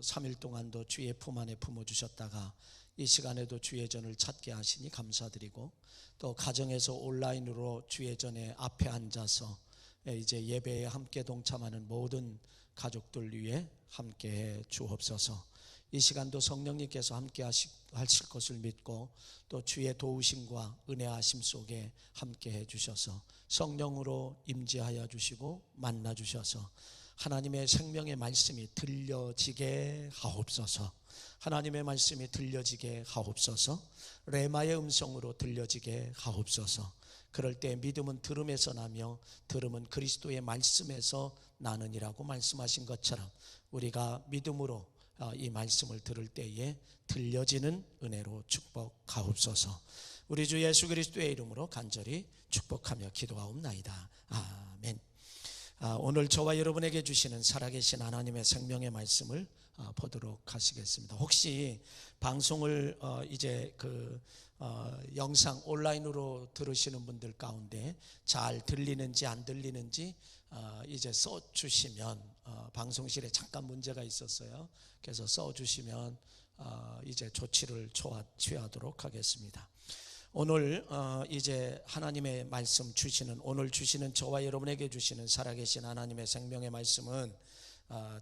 3일 동안도 주의 품 안에 품어주셨다가 이 시간에도 주의 전을 찾게 하시니 감사드리고, 또 가정에서 온라인으로 주의 전에 앞에 앉아서 이제 예배에 함께 동참하는 모든 가족들 위해 함께해 주옵소서. 이 시간도 성령님께서 함께 하실 것을 믿고, 또 주의 도우심과 은혜하심 속에 함께해 주셔서 성령으로 임재하여 주시고 만나 주셔서 하나님의 생명의 말씀이 들려지게 하옵소서. 하나님의 말씀이 들려지게 하옵소서. 레마의 음성으로 들려지게 하옵소서. 그럴 때 믿음은 들음에서 나며 들음은 그리스도의 말씀에서 나느니라고 말씀하신 것처럼 우리가 믿음으로 이 말씀을 들을 때에 들려지는 은혜로 축복하옵소서. 우리 주 예수 그리스도의 이름으로 간절히 축복하며 기도하옵나이다. 아멘. 오늘 저와 여러분에게 주시는 살아계신 하나님의 생명의 말씀을 보도록 하시겠습니다. 혹시 방송을 이제 영상 온라인으로 들으시는 분들 가운데 잘 들리는지 안 들리는지 이제 써주시면, 방송실에 잠깐 문제가 있었어요. 그래서 써주시면 이제 조치를 취하도록 하겠습니다. 오늘 이제 하나님의 말씀 주시는, 오늘 주시는 저와 여러분에게 주시는 살아계신 하나님의 생명의 말씀은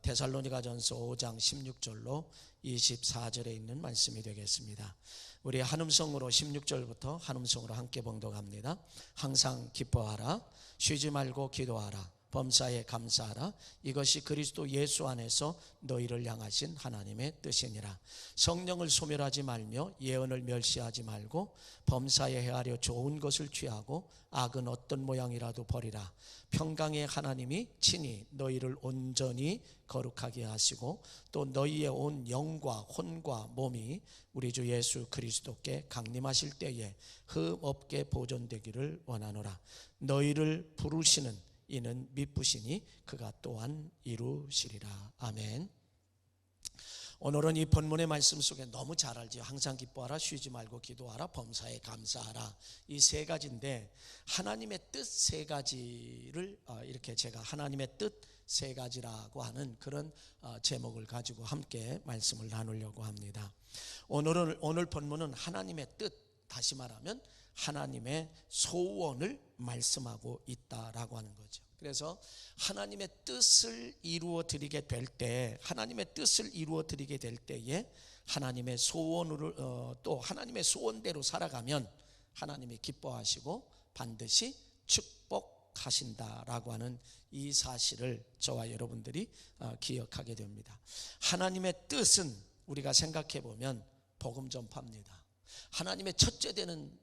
데살로니가전서 5장 16절로 24절에 있는 말씀이 되겠습니다. 우리 한음성으로 16절부터 한음성으로 함께 봉독합니다. 항상 기뻐하라, 쉬지 말고 기도하라, 범사에 감사하라. 이것이 그리스도 예수 안에서 너희를 향하신 하나님의 뜻이니라. 성령을 소멸하지 말며 예언을 멸시하지 말고 범사에 헤아려 좋은 것을 취하고 악은 어떤 모양이라도 버리라. 평강의 하나님이 친히 너희를 온전히 거룩하게 하시고 또 너희의 온 영과 혼과 몸이 우리 주 예수 그리스도께 강림하실 때에 흠 없게 보존되기를 원하노라. 너희를 부르시는 이는 미쁘시니 그가 또한 이루시리라. 아멘. 오늘은 이 본문의 말씀 속에 너무 잘 알죠. 항상 기뻐하라, 쉬지 말고 기도하라, 범사에 감사하라. 이 세 가지인데 하나님의 뜻 세 가지를 이렇게 제가 하나님의 뜻 세 가지라고 하는 그런 제목을 가지고 함께 말씀을 나누려고 합니다. 오늘 본문은 하나님의 뜻, 다시 말하면 하나님의 소원을 말씀하고 있다라고 하는 거죠. 그래서 하나님의 뜻을 이루어 드리게 될 때, 하나님의 뜻을 이루어 드리게 될 때에 하나님의 소원으로 또 하나님의 소원대로 살아가면 하나님이 기뻐하시고 반드시 축복하신다라고 하는 이 사실을 저와 여러분들이 기억하게 됩니다. 하나님의 뜻은 우리가 생각해 보면 복음 전파입니다. 하나님의 첫째 되는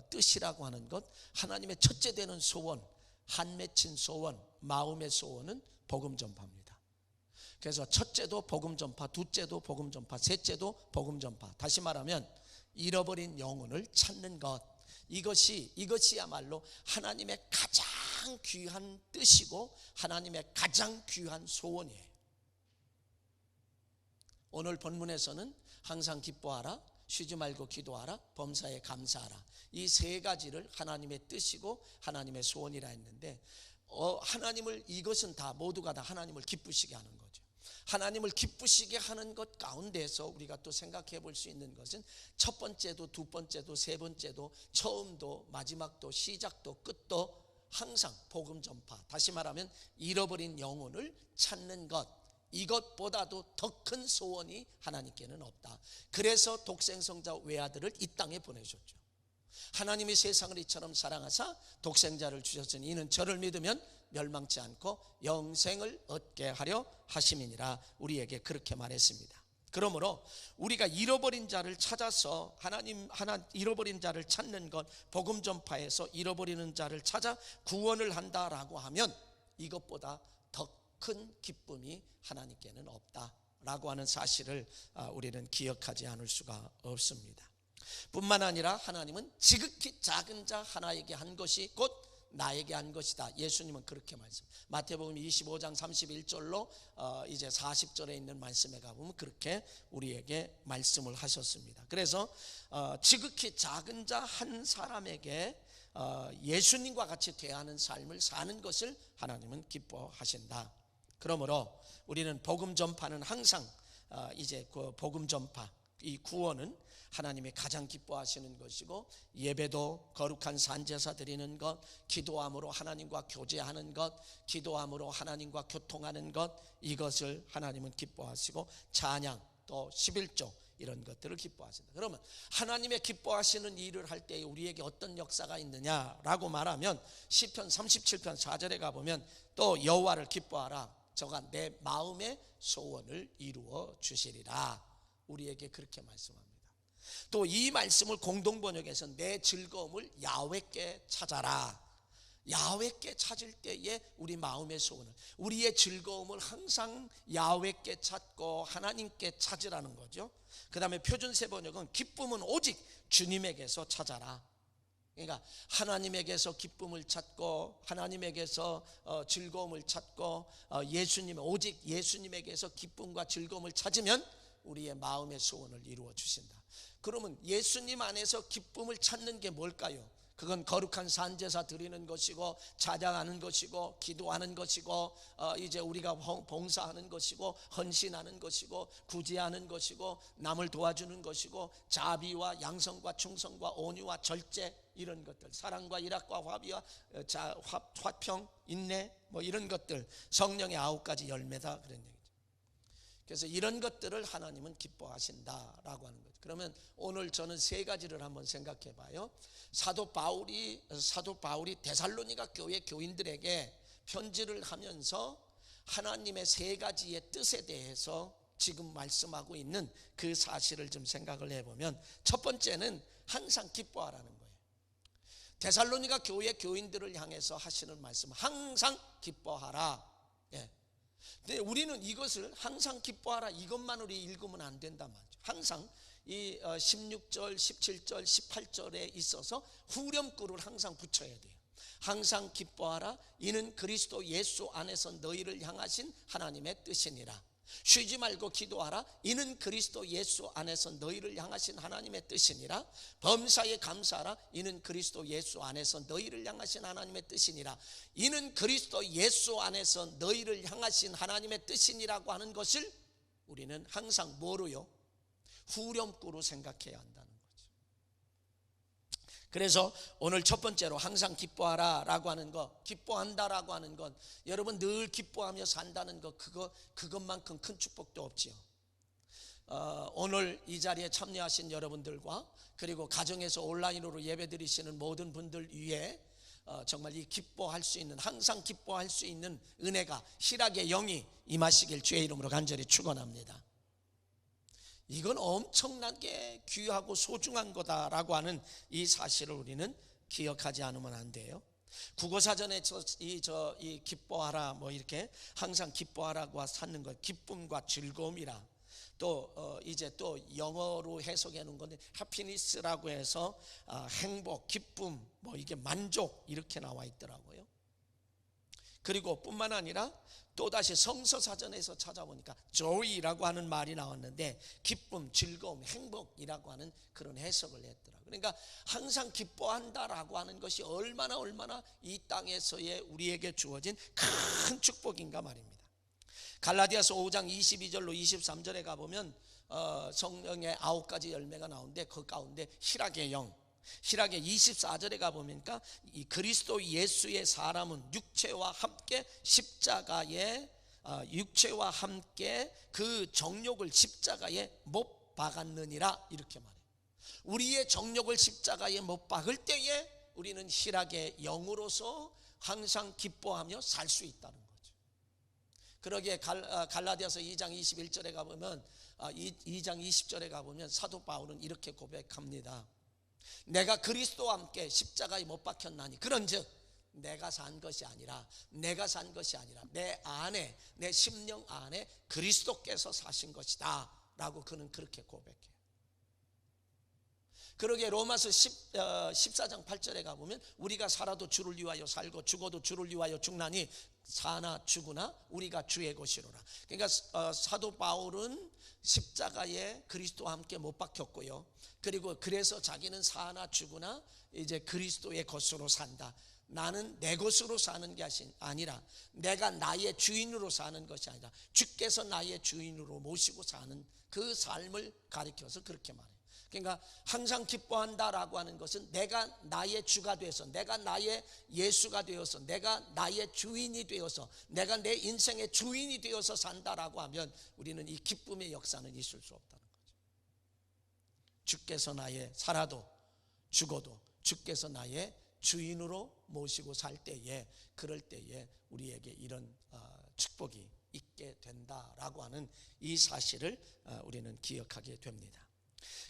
뜻이라고 하는 것, 하나님의 첫째 되는 소원, 한 맺힌 소원, 마음의 소원은 복음 전파입니다. 그래서 첫째도 복음 전파, 둘째도 복음 전파, 셋째도 복음 전파. 다시 말하면 잃어버린 영혼을 찾는 것, 이것이야말로 하나님의 가장 귀한 뜻이고 하나님의 가장 귀한 소원이에요. 오늘 본문에서는 항상 기뻐하라, 쉬지 말고 기도하라, 범사에 감사하라. 이 세 가지를 하나님의 뜻이고 하나님의 소원이라 했는데, 하나님을, 이것은 다 모두가 다 하나님을 기쁘시게 하는 거죠. 하나님을 기쁘시게 하는 것 가운데서 우리가 또 생각해 볼 수 있는 것은 첫 번째도 두 번째도 세 번째도 처음도 마지막도 시작도 끝도 항상 복음 전파, 다시 말하면 잃어버린 영혼을 찾는 것, 이것보다도 더 큰 소원이 하나님께는 없다. 그래서 독생성자 외아들을 이 땅에 보내셨죠. 하나님이 세상을 이처럼 사랑하사 독생자를 주셨으니 이는 저를 믿으면 멸망치 않고 영생을 얻게 하려 하심이니라. 우리에게 그렇게 말했습니다. 그러므로 우리가 잃어버린 자를 찾아서 잃어버린 자를 찾는 것, 복음 전파에서 잃어버리는 자를 찾아 구원을 한다라고 하면 이것보다 더 큰 기쁨이 하나님께는 없다라고 하는 사실을 우리는 기억하지 않을 수가 없습니다. 뿐만 아니라 하나님은 지극히 작은 자 하나에게 한 것이 곧 나에게 한 것이다. 예수님은 그렇게 말씀. 마태복음 25장 31절로 이제 40절에 있는 말씀에 가보면 그렇게 우리에게 말씀을 하셨습니다. 그래서 지극히 작은 자 한 사람에게 예수님과 같이 대하는 삶을 사는 것을 하나님은 기뻐하신다. 그러므로 우리는 복음 전파는 항상 이제 그 복음 전파, 이 구원은 하나님이 가장 기뻐하시는 것이고, 예배도 거룩한 산제사 드리는 것, 기도함으로 하나님과 교제하는 것, 기도함으로 하나님과 교통하는 것, 이것을 하나님은 기뻐하시고, 찬양 또 11조 이런 것들을 기뻐하신다. 그러면 하나님의 기뻐하시는 일을 할 때 우리에게 어떤 역사가 있느냐라고 말하면, 시편 37편 4절에 가보면 또 여호와를 기뻐하라, 저가 내 마음의 소원을 이루어 주시리라, 우리에게 그렇게 말씀합니다. 또 이 말씀을 공동번역에서 내 즐거움을 야훼께 찾아라, 야훼께 찾을 때에 우리 마음의 소원을, 우리의 즐거움을 항상 야훼께 찾고 하나님께 찾으라는 거죠. 그 다음에 표준세 번역은 기쁨은 오직 주님에게서 찾아라. 그러니까 하나님에게서 기쁨을 찾고 하나님에게서 즐거움을 찾고 오직 예수님에게서 기쁨과 즐거움을 찾으면 우리의 마음의 소원을 이루어 주신다. 그러면 예수님 안에서 기쁨을 찾는 게 뭘까요? 그건 거룩한 산제사 드리는 것이고, 찬양하는 것이고, 기도하는 것이고, 이제 우리가 봉사하는 것이고, 헌신하는 것이고, 구제하는 것이고, 남을 도와주는 것이고, 자비와 양성과 충성과 온유와 절제, 이런 것들, 사랑과 일학과 화비와 화평, 인내, 뭐 이런 것들, 성령의 9가지 열매다, 그런 얘기죠. 그래서 이런 것들을 하나님은 기뻐하신다라고 하는 거죠. 그러면 오늘 저는 3가지를 한번 생각해 봐요. 사도 바울이 데살로니가 교회 교인들에게 편지를 하면서 하나님의 3가지의 뜻에 대해서 지금 말씀하고 있는 그 사실을 좀 생각을 해보면, 첫 번째는 항상 기뻐하라는 거예요. 데살로니가 교회 교인들을 향해서 하시는 말씀, 항상 기뻐하라. 근데 우리는 이것을 항상 기뻐하라 이것만으로 읽으면 안 된단 말이죠. 항상 이 16절, 17절, 18절에 있어서 후렴구를 항상 붙여야 돼요. 항상 기뻐하라, 이는 그리스도 예수 안에서 너희를 향하신 하나님의 뜻이니라. 쉬지 말고 기도하라, 이는 그리스도 예수 안에서 너희를 향하신 하나님의 뜻이니라. 범사에 감사하라, 이는 그리스도 예수 안에서 너희를 향하신 하나님의 뜻이니라. 이는 그리스도 예수 안에서 너희를 향하신 하나님의 뜻이니라고 하는 것을 우리는 항상 뭐로요? 후렴구로 생각해야 한다는 거죠. 그래서 오늘 첫 번째로 항상 기뻐하라 라고 하는 것, 기뻐한다라고 하는 것, 여러분 늘 기뻐하며 산다는 것, 그것만큼 큰 축복도 없지요. 오늘 이 자리에 참여하신 여러분들과 그리고 가정에서 온라인으로 예배드리시는 모든 분들 위에 정말 이 기뻐할 수 있는, 항상 기뻐할 수 있는 은혜가, 희락의 영이 임하시길 주의 이름으로 간절히 축원합니다. 이건 엄청나게 귀하고 소중한 거다라고 하는 이 사실을 우리는 기억하지 않으면 안 돼요. 국어사전에 이 기뻐하라, 뭐 이렇게 항상 기뻐하라고 찾는 것, 기쁨과 즐거움이라, 또 이제 또 영어로 해석해 놓은 건데 happiness라고 해서 행복, 기쁨, 뭐 이게 만족, 이렇게 나와 있더라고요. 그리고 뿐만 아니라 또다시 성서사전에서 찾아보니까 joy라고 하는 말이 나왔는데, 기쁨, 즐거움, 행복이라고 하는 그런 해석을 했더라고요. 그러니까 항상 기뻐한다라고 하는 것이 얼마나 이 땅에서의 우리에게 주어진 큰 축복인가 말입니다. 갈라디아서 5장 22절로 23절에 가보면 성령의 9가지 열매가 나오는데, 그 가운데 희락의 영, 희락의 24절에 가보니까 이 그리스도 예수의 사람은 육체와 함께 그 정욕을 십자가에 못 박았느니라, 이렇게 말해요. 우리의 정욕을 십자가에 못 박을 때에 우리는 희락의 영으로서 항상 기뻐하며 살 수 있다는 거죠. 그러기에 갈라디아서 2장 21절에 가보면 2장 20절에 가보면 사도 바울은 이렇게 고백합니다. 내가 그리스도와 함께 십자가에 못 박혔나니 그런즉 내가 산 것이 아니라 내 안에, 내 심령 안에 그리스도께서 사신 것이다 라고 그는 그렇게 고백해요. 그러기에 로마서 14장 8절에 가보면 우리가 살아도 주를 위하여 살고 죽어도 주를 위하여 죽나니 사나 죽으나 우리가 주의 것이로라. 그러니까 사도 바울은 십자가에 그리스도와 함께 못 박혔고요. 그리고 그래서 자기는 사나 죽으나 이제 그리스도의 것으로 산다. 나는 내 것으로 사는 게 아니라 내가 나의 주인으로 사는 것이 아니라 주께서 나의 주인으로 모시고 사는 그 삶을 가리켜서 그렇게 말해요. 그러니까 항상 기뻐한다라고 하는 것은 내가 나의 주가 되어서, 내가 나의 예수가 되어서, 내가 나의 주인이 되어서, 내가 내 인생의 주인이 되어서 산다라고 하면 우리는 이 기쁨의 역사는 있을 수 없다는 거죠. 주께서 나의 살아도 죽어도 주께서 나의 주인으로 모시고 살 때에, 그럴 때에 우리에게 이런 축복이 있게 된다라고 하는 이 사실을 우리는 기억하게 됩니다.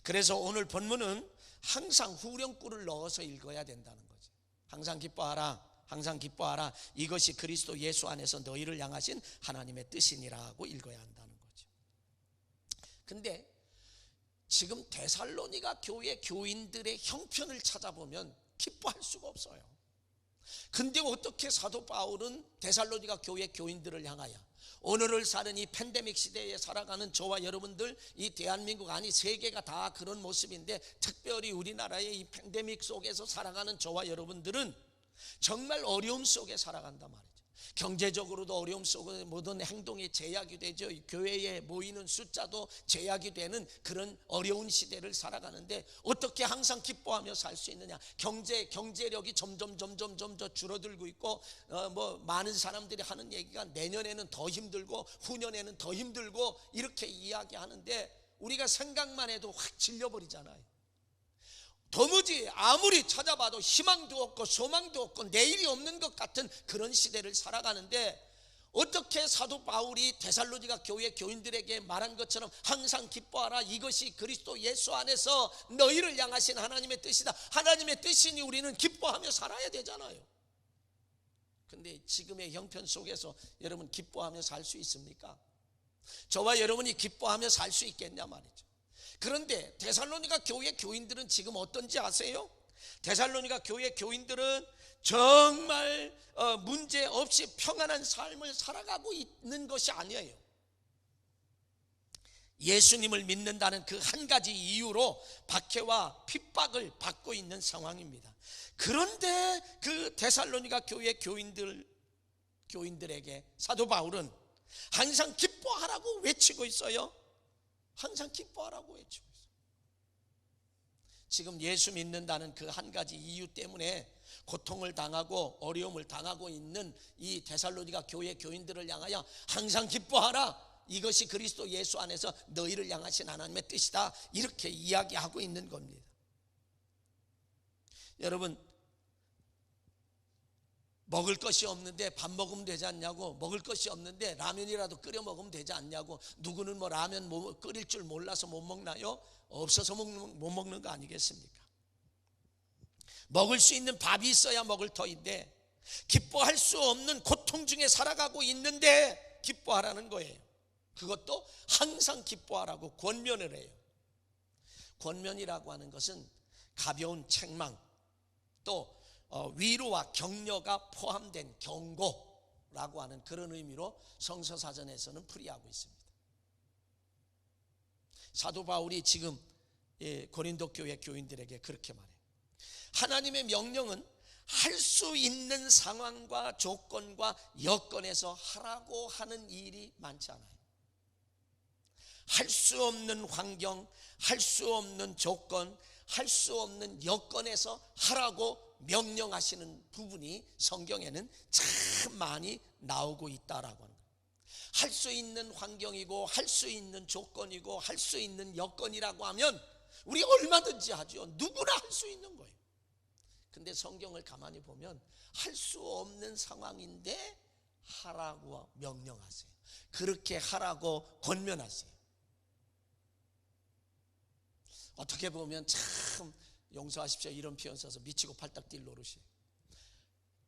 그래서 오늘 본문은 항상 후렴구를 넣어서 읽어야 된다는 거죠. 항상 기뻐하라, 항상 기뻐하라. 이것이 그리스도 예수 안에서 너희를 향하신 하나님의 뜻이니라고 읽어야 한다는 거죠. 근데 지금 데살로니가 교회 교인들의 형편을 찾아보면 기뻐할 수가 없어요. 근데 어떻게 사도 바울은 데살로니가 교회 교인들을 향하여, 오늘을 사는 이 팬데믹 시대에 살아가는 저와 여러분들, 이 대한민국 아니 세계가 다 그런 모습인데 특별히 우리나라의 이 팬데믹 속에서 살아가는 저와 여러분들은 정말 어려움 속에 살아간단 말이죠. 경제적으로도 어려움 속에 모든 행동이 제약이 되죠. 교회에 모이는 숫자도 제약이 되는 그런 어려운 시대를 살아가는데 어떻게 항상 기뻐하며 살 수 있느냐? 경제력이 점점 더 줄어들고 있고, 많은 사람들이 하는 얘기가 내년에는 더 힘들고 후년에는 더 힘들고 이렇게 이야기하는데 우리가 생각만 해도 확 질려버리잖아요. 도무지 아무리 찾아봐도 희망도 없고 소망도 없고 내일이 없는 것 같은 그런 시대를 살아가는데, 어떻게 사도 바울이 데살로니가 교회 교인들에게 말한 것처럼 항상 기뻐하라, 이것이 그리스도 예수 안에서 너희를 향하신 하나님의 뜻이다. 하나님의 뜻이니 우리는 기뻐하며 살아야 되잖아요. 근데 지금의 형편 속에서 여러분 기뻐하며 살 수 있습니까? 저와 여러분이 기뻐하며 살 수 있겠냐 말이죠. 그런데 데살로니가 교회 교인들은 지금 어떤지 아세요? 데살로니가 교회 교인들은 정말 문제 없이 평안한 삶을 살아가고 있는 것이 아니에요. 예수님을 믿는다는 그 한 가지 이유로 박해와 핍박을 받고 있는 상황입니다. 그런데 그 데살로니가 교회 교인들에게 사도 바울은 항상 기뻐하라고 외치고 있어요. 항상 기뻐하라고 외치고 있어요. 지금 예수 믿는다는 그 한 가지 이유 때문에 고통을 당하고 어려움을 당하고 있는 이 데살로니가 교회 교인들을 향하여 항상 기뻐하라, 이것이 그리스도 예수 안에서 너희를 향하신 하나님의 뜻이다, 이렇게 이야기하고 있는 겁니다. 여러분, 먹을 것이 없는데 밥 먹으면 되지 않냐고, 먹을 것이 없는데 라면이라도 끓여 먹으면 되지 않냐고, 누구는 뭐 라면 끓일 줄 몰라서 못 먹나요? 없어서 못 먹는 거 아니겠습니까? 먹을 수 있는 밥이 있어야 먹을 터인데 기뻐할 수 없는 고통 중에 살아가고 있는데 기뻐하라는 거예요. 그것도 항상 기뻐하라고 권면을 해요. 권면이라고 하는 것은 가벼운 책망, 또 위로와 격려가 포함된 경고라고 하는 그런 의미로 성서사전에서는 풀이하고 있습니다. 사도 바울이 지금 고린도 교회 교인들에게 그렇게 말해요. 하나님의 명령은 할 수 있는 상황과 조건과 여건에서 하라고 하는 일이 많지 않아요. 할 수 없는 환경, 할 수 없는 조건, 할 수 없는 여건에서 하라고 명령하시는 부분이 성경에는 참 많이 나오고 있다라고 하는 거예요. 할 수 있는 환경이고 할 수 있는 조건이고 할 수 있는 여건이라고 하면 우리 얼마든지 하죠. 누구나 할 수 있는 거예요. 근데 성경을 가만히 보면 할 수 없는 상황인데 하라고 명령하세요. 그렇게 하라고 권면하세요. 어떻게 보면 참, 용서하십시오, 이런 표현 써서 미치고 팔딱 뛸 노릇이에요.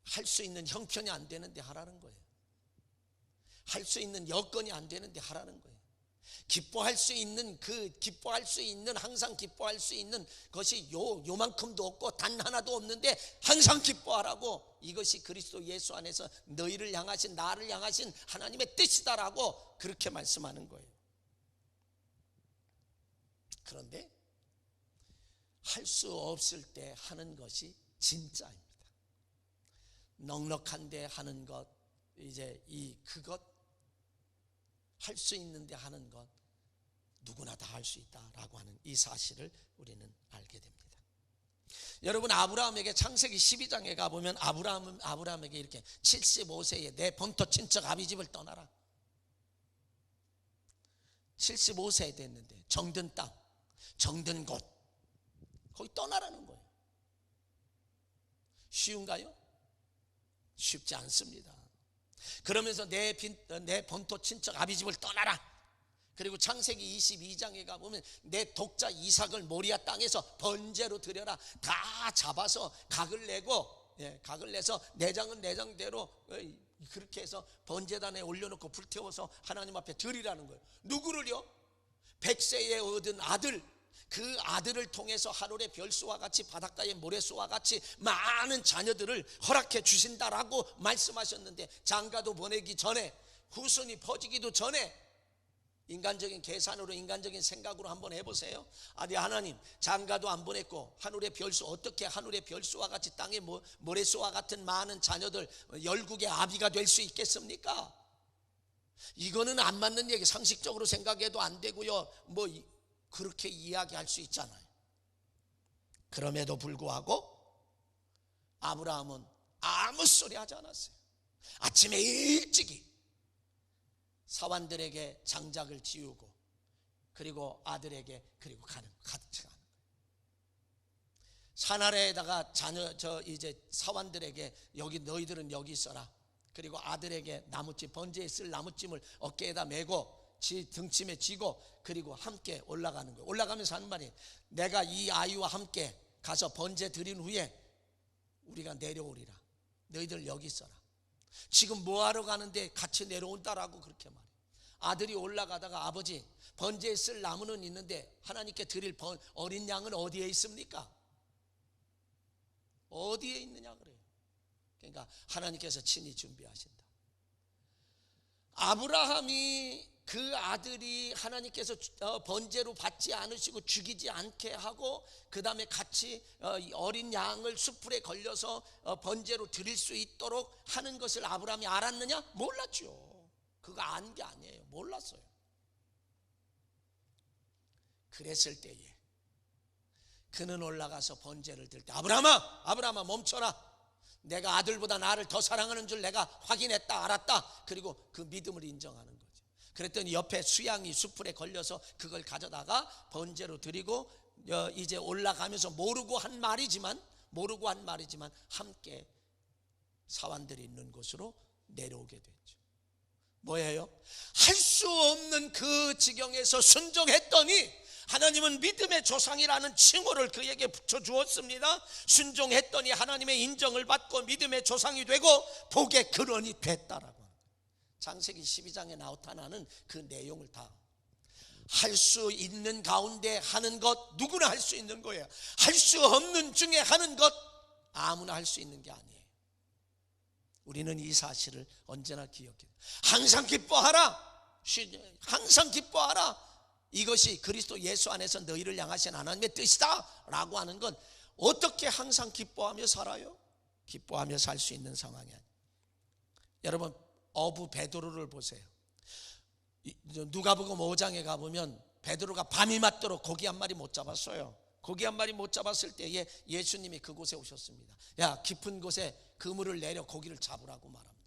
할 수 있는 형편이 안 되는데 하라는 거예요. 할 수 있는 여건이 안 되는데 하라는 거예요. 기뻐할 수 있는 항상 기뻐할 수 있는 것이 요만큼도 없고 단 하나도 없는데 항상 기뻐하라고, 이것이 그리스도 예수 안에서 너희를 향하신, 나를 향하신 하나님의 뜻이다라고 그렇게 말씀하는 거예요. 그런데 할 수 없을 때 하는 것이 진짜입니다. 넉넉한데 하는 것, 이제 그것 할 수 있는데 하는 것 누구나 다 할 수 있다라고 하는 이 사실을 우리는 알게 됩니다. 여러분, 아브라함에게 창세기 12장에 가보면 아브라함에게 이렇게 75세에 내 본토 친척 아비집을 떠나라. 75세 됐는데 정든 땅, 정든 곳, 거기 떠나라는 거예요. 쉬운가요? 쉽지 않습니다. 그러면서 내 본토 친척 아비집을 떠나라. 그리고 창세기 22장에 가보면 내 독자 이삭을 모리아 땅에서 번제로 드려라. 다 잡아서 각을 내고, 각을 내서 내장은 내장대로 그렇게 해서 번제단에 올려놓고 불태워서 하나님 앞에 드리라는 거예요. 누구를요? 100세에 얻은 아들, 그 아들을 통해서 하늘의 별수와 같이 바닷가의 모래수와 같이 많은 자녀들을 허락해 주신다라고 말씀하셨는데, 장가도 보내기 전에, 후손이 퍼지기도 전에 인간적인 계산으로, 인간적인 생각으로 한번 해보세요. 아니, 하나님 장가도 안 보냈고 하늘의 별수, 어떻게 하늘의 별수와 같이 땅의 모래수와 같은 많은 자녀들 열국의 아비가 될 수 있겠습니까? 이거는 안 맞는 얘기, 상식적으로 생각해도 안 되고요. 그렇게 이야기할 수 있잖아요. 그럼에도 불구하고 아브라함은 아무 소리 하지 않았어요. 아침에 일찍이 사환들에게 장작을 지우고, 그리고 아들에게, 그리고 가는 거예요. 산 아래에다가 이제 사환들에게 여기 너희들은 여기 있어라. 그리고 아들에게 나무찜, 번제에 쓸 나무찜을 어깨에다 메고 등침에 쥐고, 그리고 함께 올라가는 거예요. 올라가면서 하는 말이, 내가 이 아이와 함께 가서 번제 드린 후에 우리가 내려오리라. 너희들 여기 있어라. 지금 뭐하러 가는데 같이 내려온다라고 그렇게 말해요. 아들이 올라가다가, 아버지 번제에 쓸 나무는 있는데 하나님께 드릴 어린 양은 어디에 있습니까? 어디에 있느냐 그래요. 그러니까 하나님께서 친히 준비하신다. 아브라함이 그 아들이 하나님께서 번제로 받지 않으시고 죽이지 않게 하고, 그 다음에 같이 어린 양을 수풀에 걸려서 번제로 드릴 수 있도록 하는 것을 아브라함이 알았느냐? 몰랐죠. 그거 안 게 아니에요. 몰랐어요. 그랬을 때에 그는 올라가서 번제를 들 때, 아브라함아 멈춰라. 내가 아들보다 나를 더 사랑하는 줄 내가 확인했다, 알았다. 그리고 그 믿음을 인정하는 거죠. 그랬더니 옆에 수양이 수풀에 걸려서 그걸 가져다가 번제로 드리고, 이제 올라가면서 모르고 한 말이지만 함께 사환들이 있는 곳으로 내려오게 됐죠. 뭐예요? 할 수 없는 그 지경에서 순종했더니 하나님은 믿음의 조상이라는 칭호를 그에게 붙여주었습니다. 순종했더니 하나님의 인정을 받고 믿음의 조상이 되고 복의 근원이 됐다라고. 창세기 12장에 나타나는 그 내용을 다 할 수 있는 가운데 하는 것, 누구나 할 수 있는 거예요. 할 수 없는 중에 하는 것, 아무나 할 수 있는 게 아니에요. 우리는 이 사실을 언제나 기억해요. 항상 기뻐하라. 항상 기뻐하라. 이것이 그리스도 예수 안에서 너희를 향하신 하나님의 뜻이다 라고 하는 건, 어떻게 항상 기뻐하며 살아요? 기뻐하며 살 수 있는 상황이 아니에요. 여러분, 어부 베드로를 보세요. 누가복음 5장에 가보면 베드로가 밤이 맞도록 고기 한 마리 못 잡았어요. 고기 한 마리 못 잡았을 때에 예수님이 그곳에 오셨습니다. 야, 깊은 곳에 그물을 내려 고기를 잡으라고 말합니다.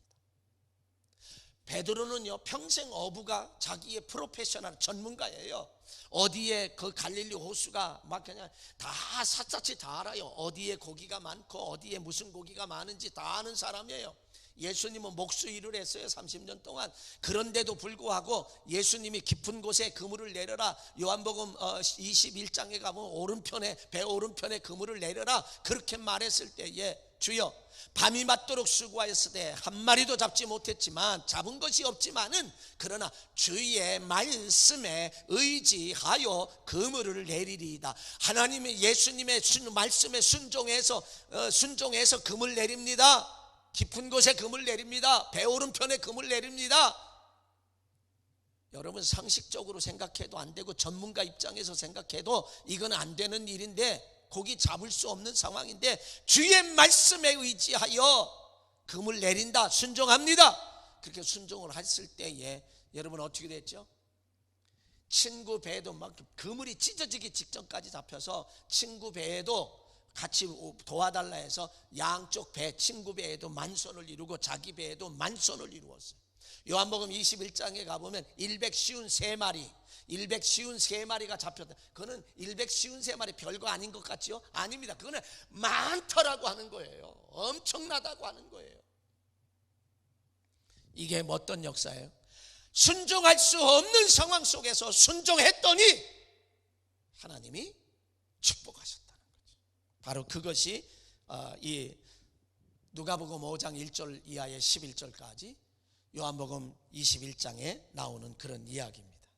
베드로는요, 평생 어부가 자기의 프로페셔널 전문가예요. 어디에 그 갈릴리 호수가 막 그냥 다 샅샅이 다 알아요. 어디에 고기가 많고 어디에 무슨 고기가 많은지 다 아는 사람이에요. 예수님은 목수일을 했어요. 30년 동안. 그런데도 불구하고 예수님이 깊은 곳에 그물을 내려라, 요한복음 21장에 가보면 오른편에, 배 오른편에 그물을 내려라 그렇게 말했을 때에, 주여 밤이 맞도록 수고하였을 때 한 마리도 잡지 못했지만, 잡은 것이 없지만은 그러나 주의 말씀에 의지하여 그물을 내리리이다. 하나님의, 예수님의 말씀에 순종해서 그물 내립니다. 깊은 곳에 금을 내립니다. 배 오른편에 금을 내립니다. 여러분, 상식적으로 생각해도 안 되고 전문가 입장에서 생각해도 이건 안 되는 일인데, 고기 잡을 수 없는 상황인데 주의 말씀에 의지하여 금을 내린다, 순종합니다. 그렇게 순종을 했을 때에 여러분 어떻게 됐죠? 친구 배에도 막 그물이 찢어지기 직전까지 잡혀서 친구 배에도 같이 도와달라 해서 양쪽 배, 친구 배에도 만손을 이루고 자기 배에도 만손을 이루었어요. 요한복음 21장에 가보면 153마리, 153마리가 잡혔다. 그거는 153마리 별거 아닌 것 같지요? 아닙니다. 그거는 많더라고 하는 거예요. 엄청나다고 하는 거예요. 이게 어떤 역사예요? 순종할 수 없는 상황 속에서 순종했더니 하나님이 축복하셨다는 거죠. 바로 그것이 이 누가복음 5장 1절 이하의 11절까지 요한복음 21장에 나오는 그런 이야기입니다.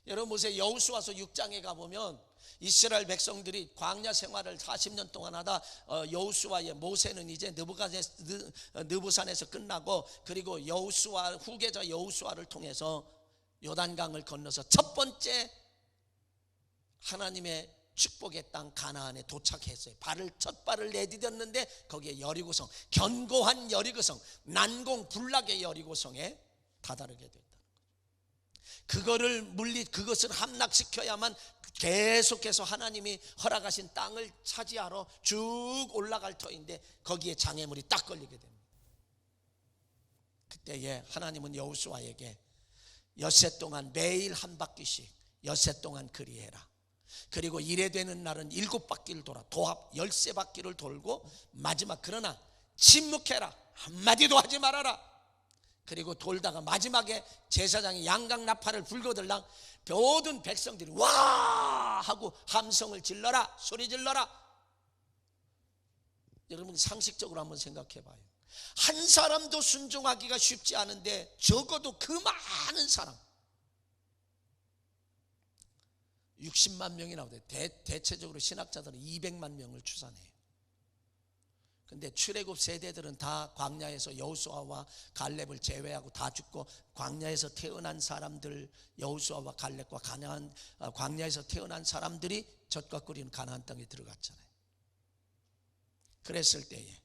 여러분 보세요. 여호수아서 6장에 가보면 이스라엘 백성들이 광야 생활을 40년 동안 하다 여호수아의 모세는 이제 느부산에서 끝나고, 그리고 여호수아 후계자 여호수아를 통해서 요단강을 건너서 첫 번째 하나님의 축복의 땅 가나안에 도착했어요. 첫 발을 내디뎠는데 거기에 여리고성, 견고한 여리고성, 난공 불락의 여리고성에 다다르게 됐다는 거예요. 그것을 함락시켜야만 계속해서 하나님이 허락하신 땅을 차지하러 쭉 올라갈 터인데 거기에 장애물이 딱 걸리게 됩니다. 그때에 하나님은 여호수아에게 엿새 동안 매일 한 바퀴씩 엿새 동안 그리해라. 그리고 이래 되는 날은 7바퀴를 돌아 도합 13바퀴를 돌고 마지막, 그러나 침묵해라, 한마디도 하지 말아라. 그리고 돌다가 마지막에 제사장이 양각 나팔을 불고 들랑 모든 백성들이 와 하고 함성을 질러라, 소리 질러라. 여러분 상식적으로 한번 생각해 봐요. 한 사람도 순종하기가 쉽지 않은데 적어도 그 많은 사람 60만 명이 나오대. 대체적으로 신학자들은 200만 명을 추산해요. 근데 출애굽 세대들은 다 광야에서 여호수아와 갈렙을 제외하고 다 죽고, 광야에서 태어난 사람들, 여호수아와 갈렙과 광야에서 태어난 사람들이 젖과 꿀인 가나안 땅에 들어갔잖아요. 그랬을 때에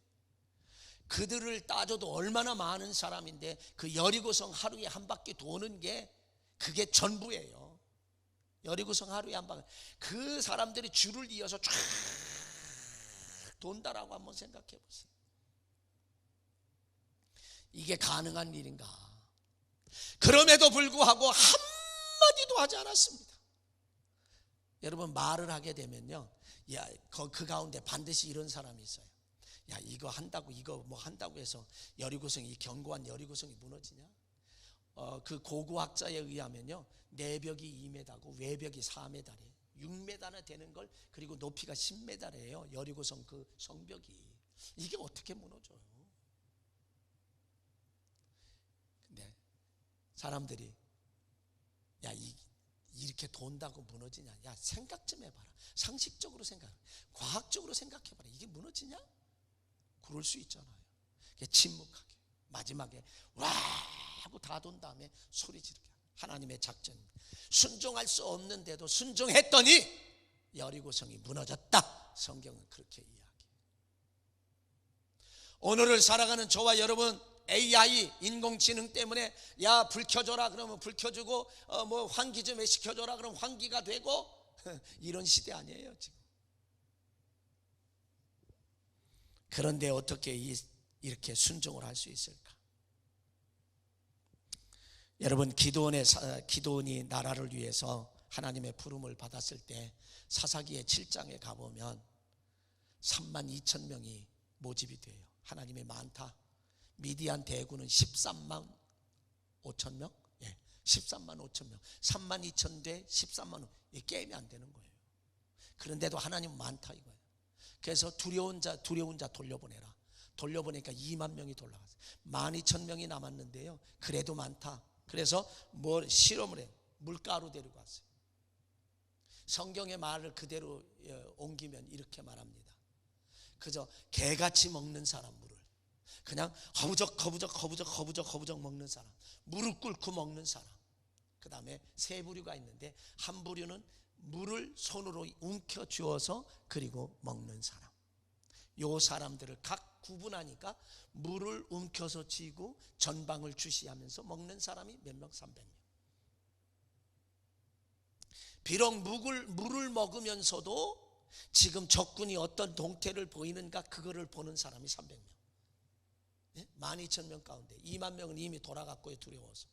그들을 따져도 얼마나 많은 사람인데 그 여리고성 하루에 한 바퀴 도는 게 그게 전부예요. 여리고성 하루에 한 바퀴, 그 사람들이 줄을 이어서 쫙 돈다라고 한번 생각해 보세요. 이게 가능한 일인가? 그럼에도 불구하고 한마디도 하지 않았습니다. 여러분 말을 하게 되면요, 야, 그 가운데 반드시 이런 사람이 있어요. 야, 이거 한다고, 이거 뭐 한다고 해서 여리고성이, 견고한 여리고성이 무너지냐? 그 고고학자에 의하면요, 내벽이 2m고 외벽이 4m래요. 6m나 되는 걸, 그리고 높이가 10m래요. 여리고성 그 성벽이. 이게 어떻게 무너져요? 근데 사람들이 야, 이렇게 돈다고 무너지냐? 야, 생각 좀 해봐라. 상식적으로 생각, 과학적으로 생각해봐라. 이게 무너지냐? 그럴 수 있잖아요. 침묵하게 마지막에 와 하고 다 돈 다음에 소리 지르게. 하나님의 작전입니다. 순종할 수 없는데도 순종했더니 여리고성이 무너졌다. 성경은 그렇게 이야기해요. 오늘을 살아가는 저와 여러분, AI 인공지능 때문에 야 불 켜줘라 그러면 불 켜주고, 뭐 환기 좀 시켜줘라 그러면 환기가 되고 이런 시대 아니에요 지금. 그런데 어떻게 이렇게 순종을 할 수 있을까? 여러분, 기드온이 나라를 위해서 하나님의 부름을 받았을 때 사사기의 7장에 가보면 32,000명이 모집이 돼요. 하나님의 많다. 미디안 대군은 13만 5천 명? 예, 13만 5천 명. 32,000 대 13만 5천. 이 게임이 안 되는 거예요. 그런데도 하나님은 많다 이거예요. 그래서 두려운 자 돌려보내라. 돌려보니까 2만 명이 돌아갔어요. 12,000명이 남았는데요, 그래도 많다. 그래서 실험을 해요. 물가로 데리고 왔어요. 성경의 말을 그대로 옮기면 이렇게 말합니다. 그저 개같이 먹는 사람, 물을 그냥 허부적 먹는 사람, 무릎 꿇고 먹는 사람. 그 다음에 세 부류가 있는데, 한 부류는 물을 손으로 움켜쥐어서 그리고 먹는 사람. 요 사람들을 각 구분하니까 물을 움켜서 쥐고 전방을 주시하면서 먹는 사람이 몇 명? 300명. 비록 물을 먹으면서도 지금 적군이 어떤 동태를 보이는가 그거를 보는 사람이 300명. 12,000명 가운데 2만 명은 이미 돌아갔고요, 두려워서.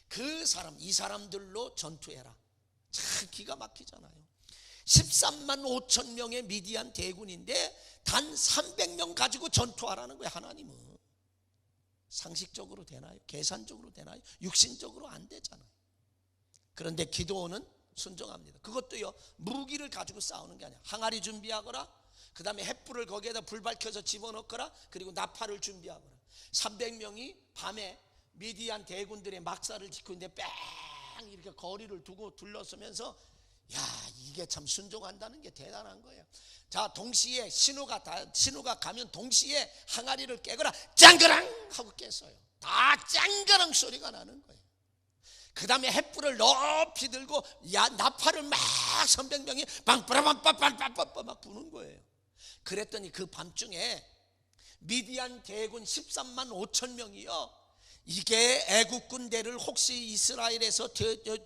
그 사람, 이 사람들로 전투해라. 참 기가 막히잖아요. 13만 5천 명의 미디안 대군인데 단 300명 가지고 전투하라는 거예요. 하나님은 상식적으로 되나요? 계산적으로 되나요? 육신적으로 안 되잖아요. 그런데 기드온은 순종합니다. 그것도요, 무기를 가지고 싸우는 게 아니야. 항아리 준비하거라, 그 다음에 횃불을 거기에다 불 밝혀서 집어넣거라, 그리고 나팔을 준비하거라. 300명이 밤에 미디안 대군들의 막사를 지키고 있는데 뺑 이렇게 거리를 두고 둘러서면서, 야, 이게 참 순종한다는 게 대단한 거예요. 자, 동시에 신호가 가면 동시에 항아리를 깨거라, 짱그랑 하고 깼어요. 다 짱그랑 소리가 나는 거예요. 그 다음에 횃불을 높이 들고 나팔을 막 300명이 빵빠라빵빠빵빠빵빠 막 부는 거예요. 그랬더니 그 밤중에 미디안 대군 13만 5천 명이요, 이게 애국 군대를 혹시 이스라엘에서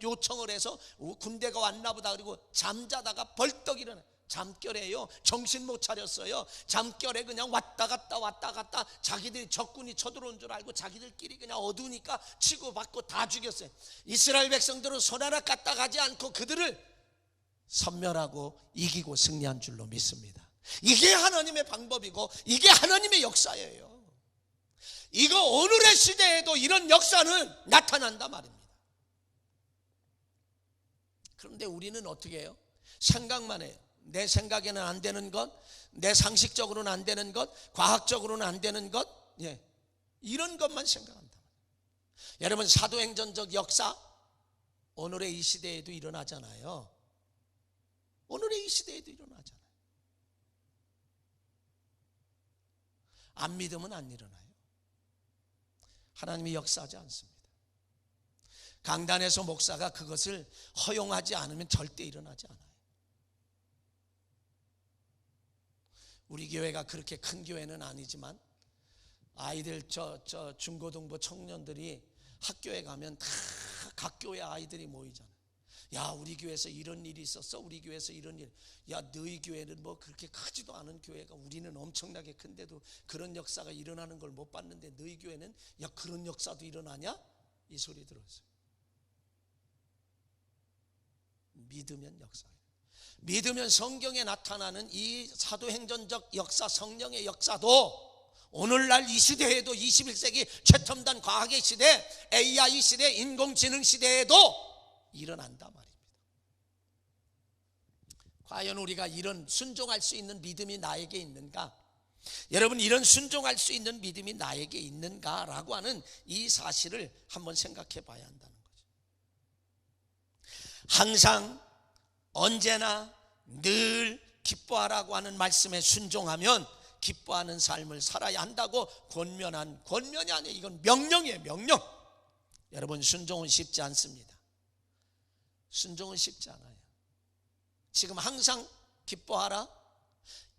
요청을 해서 군대가 왔나 보다 그리고 잠자다가 벌떡 일어나. 잠결에요, 정신 못 차렸어요. 잠결에 그냥 왔다 갔다 자기들이 적군이 쳐들어온 줄 알고 자기들끼리 그냥 어두우니까 치고받고 다 죽였어요. 이스라엘 백성들은 손 하나 까딱하지 않고 그들을 섬멸하고 이기고 승리한 줄로 믿습니다. 이게 하나님의 방법이고 이게 하나님의 역사예요. 이거 오늘의 시대에도 이런 역사는 나타난단 말입니다. 그런데 우리는 어떻게 해요? 생각만 해요. 내 생각에는 안 되는 것, 내 상식적으로는 안 되는 것, 과학적으로는 안 되는 것, 이런 것만 생각한다. 여러분, 사도행전적 역사 오늘의 이 시대에도 일어나잖아요. 오늘의 이 시대에도 일어나잖아요. 안 믿으면 안 일어나요. 하나님이 역사하지 않습니다. 강단에서 목사가 그것을 허용하지 않으면 절대 일어나지 않아요. 우리 교회가 그렇게 큰 교회는 아니지만 아이들 중고등부 청년들이 학교에 가면 다 각 교회 아이들이 모이잖아요. 야, 우리 교회에서 이런 일이 있었어. 우리 교회에서 이런 일. 야, 너희 교회는 뭐 그렇게 크지도 않은 교회가, 우리는 엄청나게 큰데도 그런 역사가 일어나는 걸 못 봤는데 너희 교회는 야, 그런 역사도 일어나냐? 이 소리 들었어요. 믿으면 역사예요. 믿으면 성경에 나타나는 이 사도행전적 역사, 성령의 역사도 오늘날 이 시대에도 21세기 최첨단 과학의 시대, AI 시대, 인공지능 시대에도 일어난단 말입니다. 과연 우리가 이런 순종할 수 있는 믿음이 나에게 있는가? 여러분, 이런 순종할 수 있는 믿음이 나에게 있는가라고 하는 이 사실을 한번 생각해 봐야 한다는 거죠. 항상 언제나 늘 기뻐하라고 하는 말씀에 순종하면 기뻐하는 삶을 살아야 한다고 권면이 아니에요. 이건 명령이에요, 명령. 여러분, 순종은 쉽지 않습니다. 순종은 쉽지 않아요. 지금 항상 기뻐하라,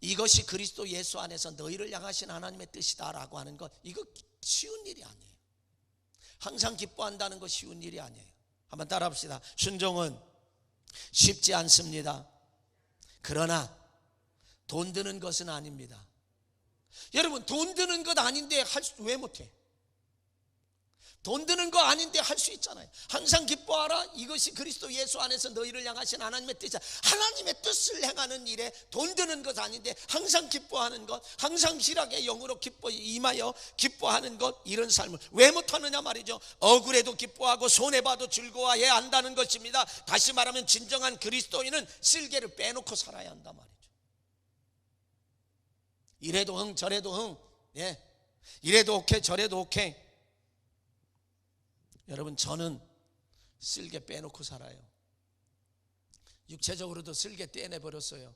이것이 그리스도 예수 안에서 너희를 향하신 하나님의 뜻이다라고 하는 것, 이거 쉬운 일이 아니에요. 항상 기뻐한다는 거 쉬운 일이 아니에요. 한번 따라 봅시다. 순종은 쉽지 않습니다. 그러나 돈 드는 것은 아닙니다. 여러분, 돈 드는 것 아닌데 왜 못해? 돈 드는 거 아닌데 할 수 있잖아요. 항상 기뻐하라, 이것이 그리스도 예수 안에서 너희를 향하신 하나님의 뜻이다. 하나님의 뜻을 행하는 일에 돈 드는 것 아닌데 항상 기뻐하는 것, 항상 실하게 영으로 임하여 기뻐하는 것, 이런 삶을 왜 못하느냐 말이죠. 억울해도 기뻐하고 손해봐도 즐거워해야 한다는 것입니다. 다시 말하면 진정한 그리스도인은 쓸개를 빼놓고 살아야 한단 말이죠. 이래도 흥 저래도 흥, 이래도 오케이 저래도 오케이. 여러분, 저는 쓸개 빼놓고 살아요. 육체적으로도 쓸개 떼내버렸어요.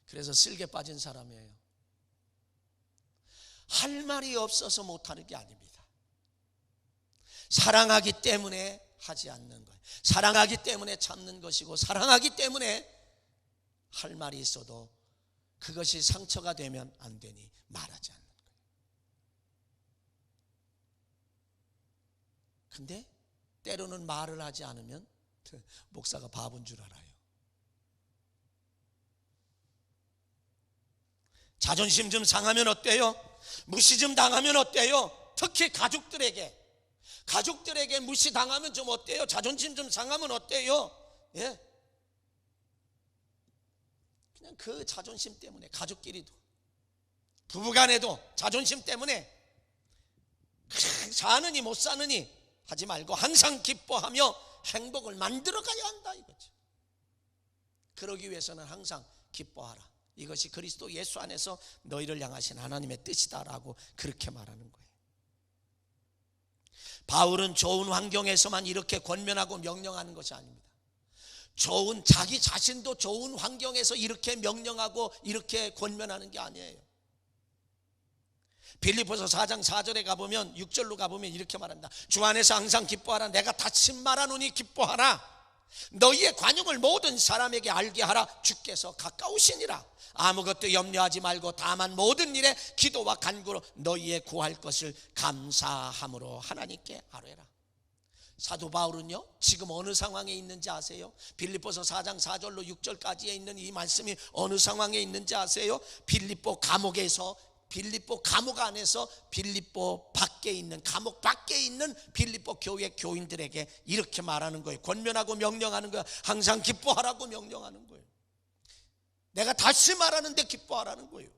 그래서 쓸개 빠진 사람이에요. 할 말이 없어서 못하는 게 아닙니다. 사랑하기 때문에 하지 않는 거예요. 사랑하기 때문에 참는 것이고, 사랑하기 때문에 할 말이 있어도 그것이 상처가 되면 안 되니 말하지 않는 거예요. 근데 때로는 말을 하지 않으면 목사가 바본 줄 알아요. 자존심 좀 상하면 어때요? 무시 좀 당하면 어때요? 특히 가족들에게 무시당하면 좀 어때요? 자존심 좀 상하면 어때요? 예? 그냥 그 자존심 때문에 가족끼리도 부부간에도 자존심 때문에 사느니 못 사느니 하지 말고 항상 기뻐하며 행복을 만들어 가야 한다 이거죠. 그러기 위해서는 항상 기뻐하라. 이것이 그리스도 예수 안에서 너희를 향하신 하나님의 뜻이다라고 그렇게 말하는 거예요. 바울은 좋은 환경에서만 이렇게 권면하고 명령하는 것이 아닙니다. 자기 자신도 좋은 환경에서 이렇게 명령하고 이렇게 권면하는 게 아니에요. 빌립보서 4장 4절에 가보면 6절로 가보면 이렇게 말한다. 주 안에서 항상 기뻐하라. 내가 다시 말하노니 기뻐하라. 너희의 관용을 모든 사람에게 알게 하라. 주께서 가까우시니라. 아무것도 염려하지 말고 다만 모든 일에 기도와 간구로 너희의 구할 것을 감사함으로 하나님께 아뢰라. 사도 바울은요 지금 어느 상황에 있는지 아세요? 빌립보서 4장 4절로 6절까지에 있는 이 말씀이 어느 상황에 있는지 아세요? 빌립보 감옥 안에서 빌립보 밖에 있는 감옥 밖에 있는 빌립보 교회 교인들에게 이렇게 말하는 거예요. 권면하고 명령하는 거예요. 항상 기뻐하라고 명령하는 거예요. 내가 다시 말하는데 기뻐하라는 거예요.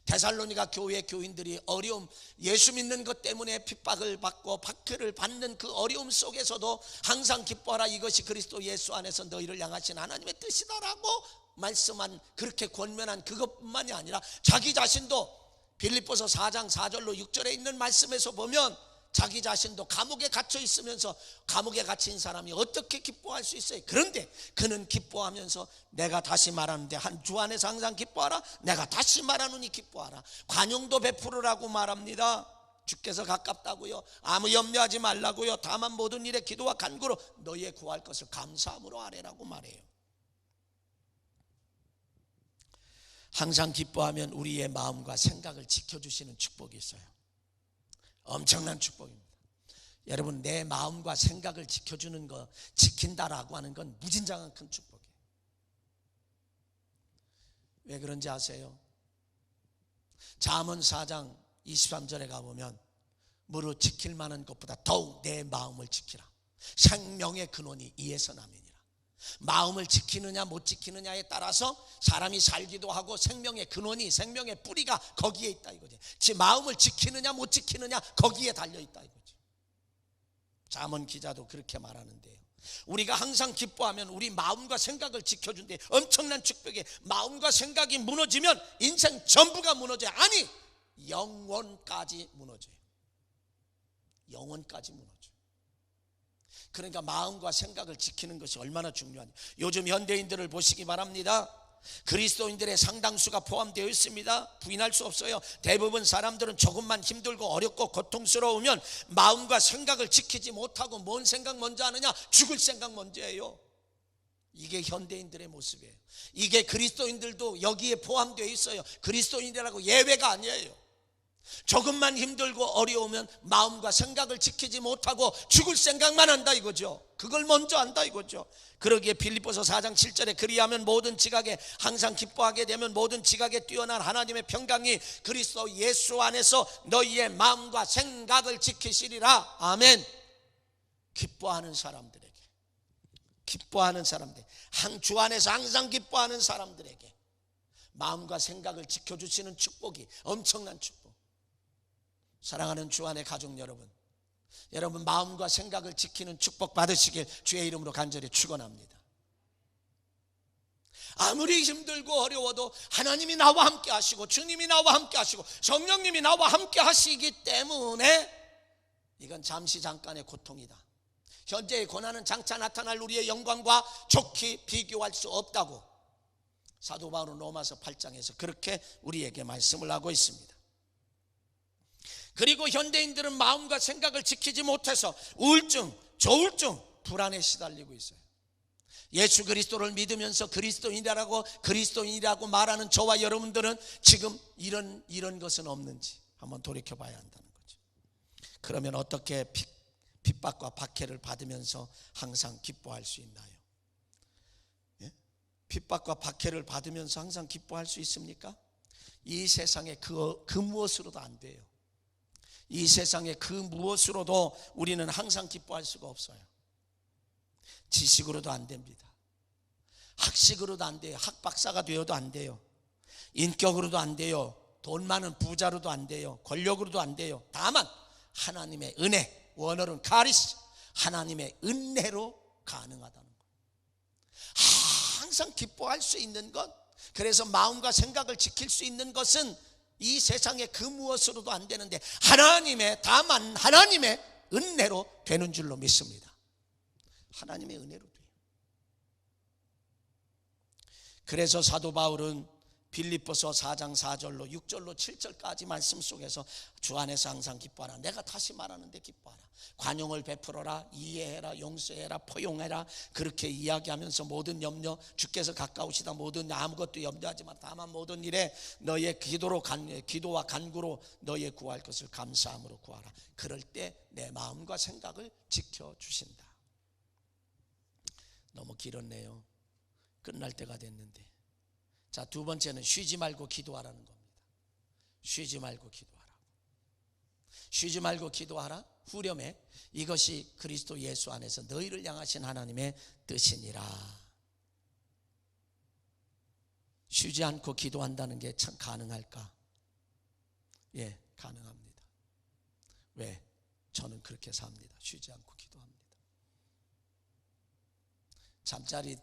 데살로니가 교회 교인들이 어려움, 예수 믿는 것 때문에 핍박을 받고 박해를 받는 그 어려움 속에서도 항상 기뻐하라. 이것이 그리스도 예수 안에서 너희를 향하신 하나님의 뜻이다라고 말씀한, 그렇게 권면한 그것뿐만이 아니라 자기 자신도 빌립보서 4장 4절로 6절에 있는 말씀에서 보면 자기 자신도 감옥에 갇혀 있으면서 감옥에 갇힌 사람이 어떻게 기뻐할 수 있어요? 그런데 그는 기뻐하면서 내가 다시 말하는데 한 주 안에서 항상 기뻐하라. 내가 다시 말하노니 기뻐하라. 관용도 베풀으라고 말합니다. 주께서 가깝다고요. 아무 염려하지 말라고요. 다만 모든 일에 기도와 간구로 너희의 구할 것을 감사함으로 아뢰라고 말해요. 항상 기뻐하면 우리의 마음과 생각을 지켜주시는 축복이 있어요. 엄청난 축복입니다. 여러분, 내 마음과 생각을 지켜주는 거, 지킨다라고 하는 건 무진장한 큰 축복이에요. 왜 그런지 아세요? 잠언 4장 23절에 가보면 무릇 지킬 만한 것보다 더욱 내 마음을 지키라. 생명의 근원이 이에서 남이니라. 마음을 지키느냐 못 지키느냐에 따라서 사람이 살기도 하고 생명의 근원이, 생명의 뿌리가 거기에 있다 이거지. 지 마음을 지키느냐 못 지키느냐 거기에 달려있다 이거지. 잠언 기자도 그렇게 말하는데요, 우리가 항상 기뻐하면 우리 마음과 생각을 지켜준대. 엄청난 축복에 마음과 생각이 무너지면 인생 전부가 무너져요. 아니, 영원까지 무너져요. 영원까지 무너져요. 그러니까 마음과 생각을 지키는 것이 얼마나 중요한지. 요즘 현대인들을 보시기 바랍니다. 그리스도인들의 상당수가 포함되어 있습니다. 부인할 수 없어요. 대부분 사람들은 조금만 힘들고 어렵고 고통스러우면 마음과 생각을 지키지 못하고 뭔 생각 먼저 하느냐? 죽을 생각 먼저 해요. 이게 현대인들의 모습이에요. 이게 그리스도인들도 여기에 포함되어 있어요. 그리스도인이라고 예외가 아니에요. 조금만 힘들고 어려우면 마음과 생각을 지키지 못하고 죽을 생각만 한다 이거죠. 그걸 먼저 한다 이거죠. 그러기에 빌립보서 4장 7절에 그리하면 모든 지각에 항상 기뻐하게 되면 모든 지각에 뛰어난 하나님의 평강이 그리스도 예수 안에서 너희의 마음과 생각을 지키시리라. 아멘. 기뻐하는 사람들에게, 기뻐하는 사람들, 주 안에서 항상 기뻐하는 사람들에게 마음과 생각을 지켜주시는 축복이 엄청난 축복. 사랑하는 주 안의 가족 여러분, 여러분 마음과 생각을 지키는 축복 받으시길 주의 이름으로 간절히 축원합니다. 아무리 힘들고 어려워도 하나님이 나와 함께 하시고 주님이 나와 함께 하시고 성령님이 나와 함께 하시기 때문에 이건 잠시 잠깐의 고통이다. 현재의 고난은 장차 나타날 우리의 영광과 좋게 비교할 수 없다고 사도 바울은 로마서 8장에서 그렇게 우리에게 말씀을 하고 있습니다. 그리고 현대인들은 마음과 생각을 지키지 못해서 우울증, 조울증, 불안에 시달리고 있어요. 예수 그리스도를 믿으면서 그리스도인이라고 말하는 저와 여러분들은 지금 이런 것은 없는지 한번 돌이켜 봐야 한다는 거죠. 그러면 어떻게 핍박과 박해를 받으면서 항상 기뻐할 수 있나요? 예? 핍박과 박해를 받으면서 항상 기뻐할 수 있습니까? 이 세상에 그 무엇으로도 안 돼요. 이 세상에 그 무엇으로도 우리는 항상 기뻐할 수가 없어요. 지식으로도 안 됩니다. 학식으로도 안 돼요. 학박사가 되어도 안 돼요. 인격으로도 안 돼요. 돈 많은 부자로도 안 돼요. 권력으로도 안 돼요. 다만 하나님의 은혜, 원어는 카리스, 하나님의 은혜로 가능하다는 거예요. 항상 기뻐할 수 있는 것, 그래서 마음과 생각을 지킬 수 있는 것은 이 세상의 그 무엇으로도 안 되는데 다만 하나님의 은혜로 되는 줄로 믿습니다. 하나님의 은혜로 돼요. 그래서 사도 바울은 빌립보서 4장 4절로 6절로 7절까지 말씀 속에서 주 안에서 항상 기뻐하라. 내가 다시 말하는데 기뻐하라. 관용을 베풀어라. 이해해라. 용서해라. 포용해라. 그렇게 이야기하면서 모든 염려, 주께서 가까우시다. 모든 아무것도 염려하지 마. 다만 모든 일에 너의 기도와 간구로 너의 구할 것을 감사함으로 구하라. 그럴 때 내 마음과 생각을 지켜주신다. 너무 길었네요. 끝날 때가 됐는데. 자, 두 번째는 쉬지 말고 기도하라는 겁니다. 쉬지 말고 기도하라. 쉬지 말고 기도하라. 후렴에 이것이 그리스도 예수 안에서 너희를 향하신 하나님의 뜻이니라. 쉬지 않고 기도한다는 게 참 가능할까? 예, 가능합니다. 왜? 저는 그렇게 삽니다. 쉬지 않고 기도합니다.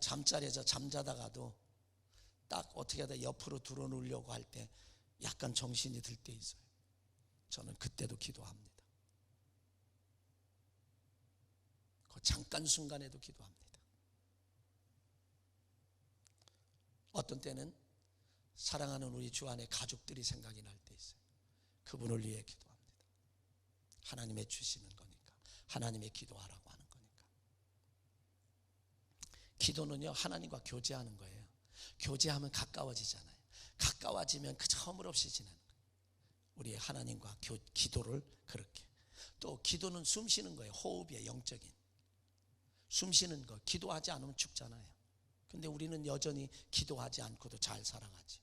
잠자리에서 잠자다가도 딱 어떻게 하다 옆으로 들어누려고 할 때 약간 정신이 들 때 있어요. 저는 그때도 기도합니다. 그 잠깐 순간에도 기도합니다. 어떤 때는 사랑하는 우리 주 안에 가족들이 생각이 날 때 있어요. 그분을 위해 기도합니다. 하나님의 주시는 거니까, 하나님의 기도하라고 하는 거니까. 기도는요, 하나님과 교제하는 거예요. 교제하면 가까워지잖아요. 가까워지면 그저 허물없이 지내는 거예요. 우리 하나님과 기도를 그렇게. 또 기도는 숨 쉬는 거예요. 호흡이에요. 영적인 숨 쉬는 거. 기도하지 않으면 죽잖아요. 근데 우리는 여전히 기도하지 않고도 잘 살아가지.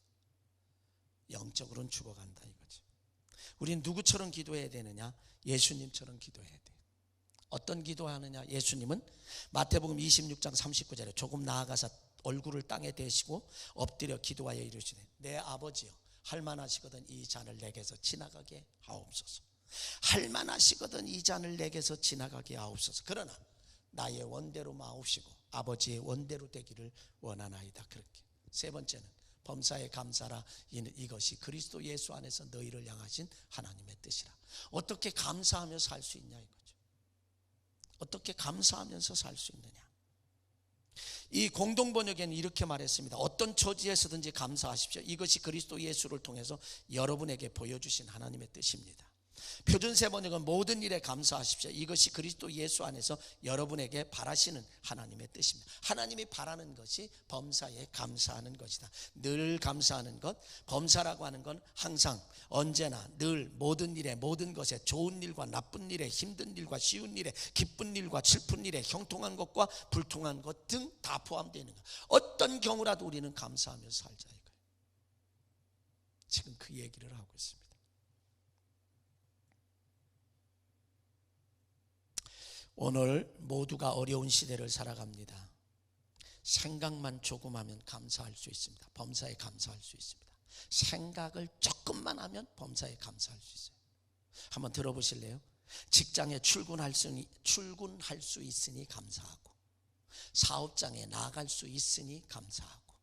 영적으로는 죽어간다 이거죠. 우리는 누구처럼 기도해야 되느냐? 예수님처럼 기도해야 돼요. 어떤 기도하느냐? 예수님은 마태복음 26장 39절에 조금 나아가서 얼굴을 땅에 대시고 엎드려 기도하여 이르시되 내 아버지여 할만하시거든 이 잔을 내게서 지나가게 하옵소서. 할만하시거든 이 잔을 내게서 지나가게 하옵소서. 그러나 나의 원대로 마옵시고 아버지의 원대로 되기를 원하나이다. 그렇게. 세 번째는 범사에 감사라. 이것이 그리스도 예수 안에서 너희를 향하신 하나님의 뜻이라. 어떻게 감사하며 살 수 있냐 이거죠. 어떻게 감사하면서 살 수 있느냐. 이 공동번역에는 이렇게 말했습니다. 어떤 처지에서든지 감사하십시오. 이것이 그리스도 예수를 통해서 여러분에게 보여주신 하나님의 뜻입니다. 표준세 번역은 모든 일에 감사하십시오. 이것이 그리스도 예수 안에서 여러분에게 바라시는 하나님의 뜻입니다. 하나님이 바라는 것이 범사에 감사하는 것이다. 늘 감사하는 것. 범사라고 하는 건 항상 언제나 늘 모든 일에 모든 것에 좋은 일과 나쁜 일에 힘든 일과 쉬운 일에 기쁜 일과 슬픈 일에 형통한 것과 불통한 것 등 다 포함되어 있는 것. 어떤 경우라도 우리는 감사하면서 살자 이거예요. 지금 그 얘기를 하고 있습니다. 오늘 모두가 어려운 시대를 살아갑니다. 생각만 조금 하면 감사할 수 있습니다. 범사에 감사할 수 있습니다. 생각을 조금만 하면 범사에 감사할 수 있어요. 한번 들어보실래요? 직장에 출근할 수 있으니 감사하고, 사업장에 나갈 수 있으니 감사하고,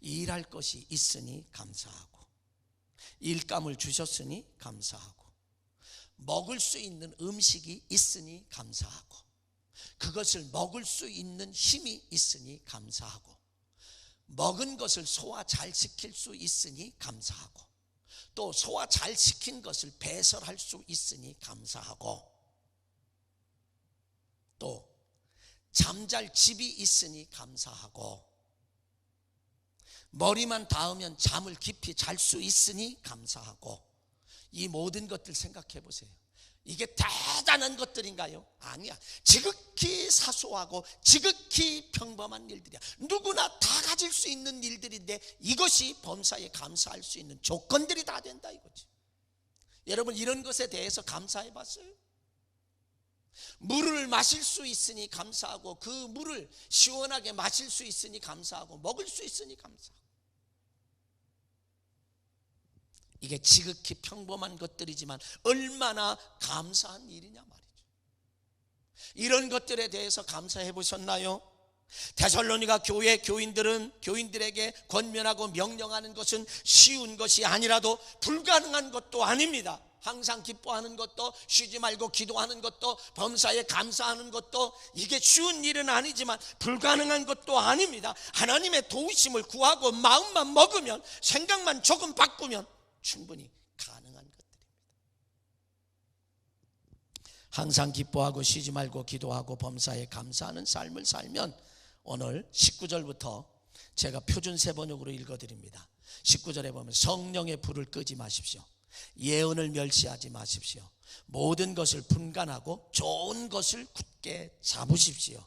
일할 것이 있으니 감사하고, 일감을 주셨으니 감사하고, 먹을 수 있는 음식이 있으니 감사하고, 그것을 먹을 수 있는 힘이 있으니 감사하고, 먹은 것을 소화 잘 시킬 수 있으니 감사하고, 또 소화 잘 시킨 것을 배설할 수 있으니 감사하고, 또 잠잘 집이 있으니 감사하고, 머리만 닿으면 잠을 깊이 잘 수 있으니 감사하고, 이 모든 것들 생각해 보세요. 이게 대단한 것들인가요? 아니야. 지극히 사소하고 지극히 평범한 일들이야. 누구나 다 가질 수 있는 일들인데 이것이 범사에 감사할 수 있는 조건들이 다 된다 이거지. 여러분, 이런 것에 대해서 감사해 봤어요? 물을 마실 수 있으니 감사하고, 그 물을 시원하게 마실 수 있으니 감사하고, 먹을 수 있으니 감사하고. 이게 지극히 평범한 것들이지만 얼마나 감사한 일이냐 말이죠. 이런 것들에 대해서 감사해 보셨나요? 데살로니가 교회 교인들에게 권면하고 명령하는 것은 쉬운 것이 아니라도 불가능한 것도 아닙니다. 항상 기뻐하는 것도, 쉬지 말고 기도하는 것도, 범사에 감사하는 것도, 이게 쉬운 일은 아니지만 불가능한 것도 아닙니다. 하나님의 도우심을 구하고 마음만 먹으면, 생각만 조금 바꾸면 충분히 가능한 것들입니다. 항상 기뻐하고 쉬지 말고 기도하고 범사에 감사하는 삶을 살면, 오늘 19절부터 제가 표준 세번역으로 읽어드립니다. 19절에 보면 성령의 불을 끄지 마십시오. 예언을 멸시하지 마십시오. 모든 것을 분간하고 좋은 것을 굳게 잡으십시오.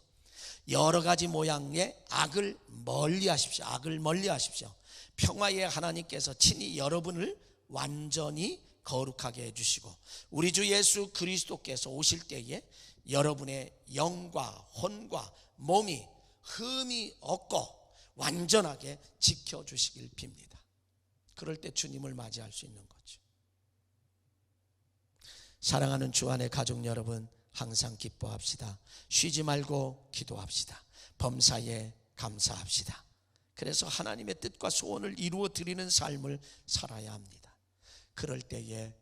여러 가지 모양의 악을 멀리하십시오. 악을 멀리하십시오. 평화의 하나님께서 친히 여러분을 완전히 거룩하게 해주시고, 우리 주 예수 그리스도께서 오실 때에 여러분의 영과 혼과 몸이 흠이 없고 완전하게 지켜주시길 빕니다. 그럴 때 주님을 맞이할 수 있는 거죠. 사랑하는 주 안의 가족 여러분, 항상 기뻐합시다. 쉬지 말고 기도합시다. 범사에 감사합시다. 그래서 하나님의 뜻과 소원을 이루어 드리는 삶을 살아야 합니다. 그럴 때에,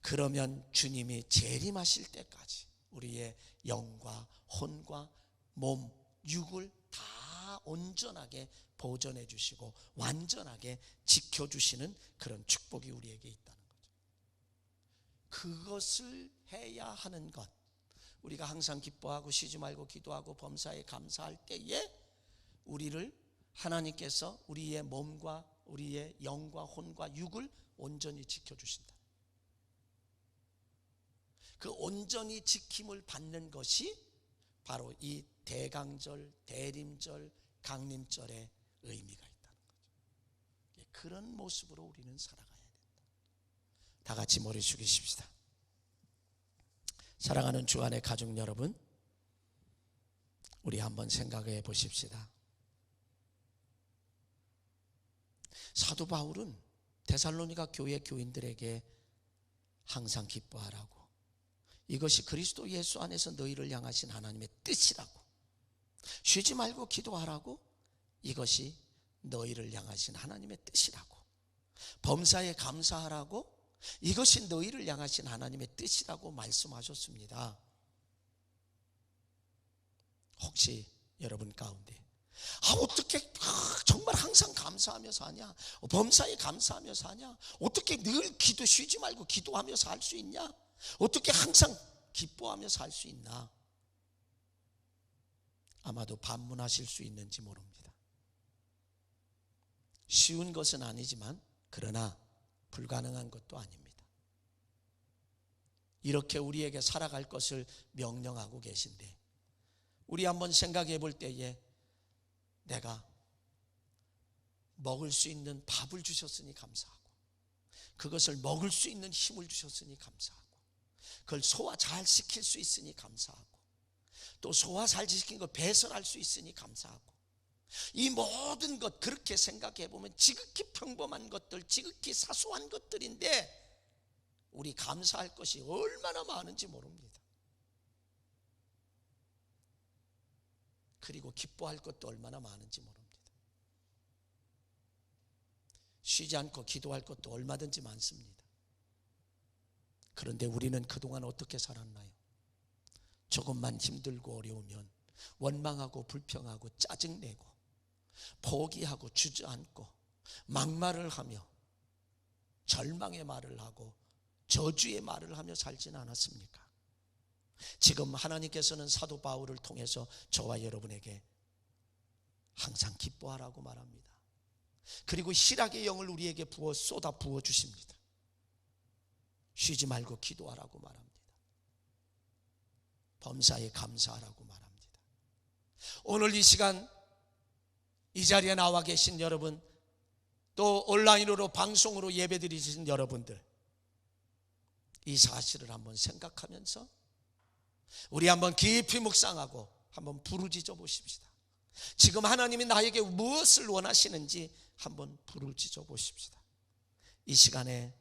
그러면 주님이 재림하실 때까지 우리의 영과 혼과 몸, 육을 다 온전하게 보존해 주시고 완전하게 지켜주시는 그런 축복이 우리에게 있다는 거죠. 그것을 해야 하는 것, 우리가 항상 기뻐하고 쉬지 말고 기도하고 범사에 감사할 때에 우리를 하나님께서 우리의 몸과 우리의 영과 혼과 육을 온전히 지켜주신다. 그 온전히 지킴을 받는 것이 바로 이 대강절, 대림절, 강림절의 의미가 있다는 거죠. 그런 모습으로 우리는 살아가야 된다. 다 같이 머리 숙이십시다. 사랑하는 주 안의 가족 여러분, 우리 한번 생각해 보십시다. 사도 바울은 데살로니가 교회 교인들에게 항상 기뻐하라고, 이것이 그리스도 예수 안에서 너희를 향하신 하나님의 뜻이라고, 쉬지 말고 기도하라고, 이것이 너희를 향하신 하나님의 뜻이라고, 범사에 감사하라고, 이것이 너희를 향하신 하나님의 뜻이라고 말씀하셨습니다. 혹시 여러분 가운데 어떻게 정말 항상 감사하며 사냐, 범사에 감사하며 사냐, 어떻게 늘 기도 쉬지 말고 기도하며 살 수 있냐, 어떻게 항상 기뻐하며 살 수 있나, 아마도 반문하실 수 있는지 모릅니다. 쉬운 것은 아니지만 그러나 불가능한 것도 아닙니다. 이렇게 우리에게 살아갈 것을 명령하고 계신데, 우리 한번 생각해 볼 때에 내가 먹을 수 있는 밥을 주셨으니 감사하고, 그것을 먹을 수 있는 힘을 주셨으니 감사하고, 그걸 소화 잘 시킬 수 있으니 감사하고, 또 소화 잘 시킨 거 배설할 수 있으니 감사하고, 이 모든 것 그렇게 생각해 보면 지극히 평범한 것들, 지극히 사소한 것들인데 우리 감사할 것이 얼마나 많은지 모릅니다. 그리고 기뻐할 것도 얼마나 많은지 모릅니다. 쉬지 않고 기도할 것도 얼마든지 많습니다. 그런데 우리는 그동안 어떻게 살았나요? 조금만 힘들고 어려우면 원망하고 불평하고 짜증내고 포기하고 주저앉고 막말을 하며 절망의 말을 하고 저주의 말을 하며 살지는 않았습니까? 지금 하나님께서는 사도 바울을 통해서 저와 여러분에게 항상 기뻐하라고 말합니다. 그리고 희락의 영을 우리에게 쏟아 부어 주십니다. 쉬지 말고 기도하라고 말합니다. 범사에 감사하라고 말합니다. 오늘 이 시간 이 자리에 나와 계신 여러분, 또 온라인으로 방송으로 예배드리신 여러분들, 이 사실을 한번 생각하면서 우리 한번 깊이 묵상하고 한번 부르짖어 보십시다. 지금 하나님이 나에게 무엇을 원하시는지 한번 부르짖어 보십시다. 이 시간에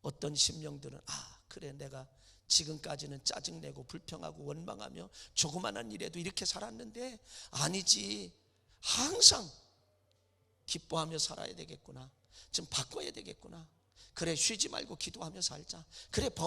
어떤 심령들은 그래, 내가 지금까지는 짜증내고 불평하고 원망하며 조그만한 일에도 이렇게 살았는데 아니지, 항상 기뻐하며 살아야 되겠구나, 좀 바꿔야 되겠구나, 그래 쉬지 말고 기도하며 살자, 그래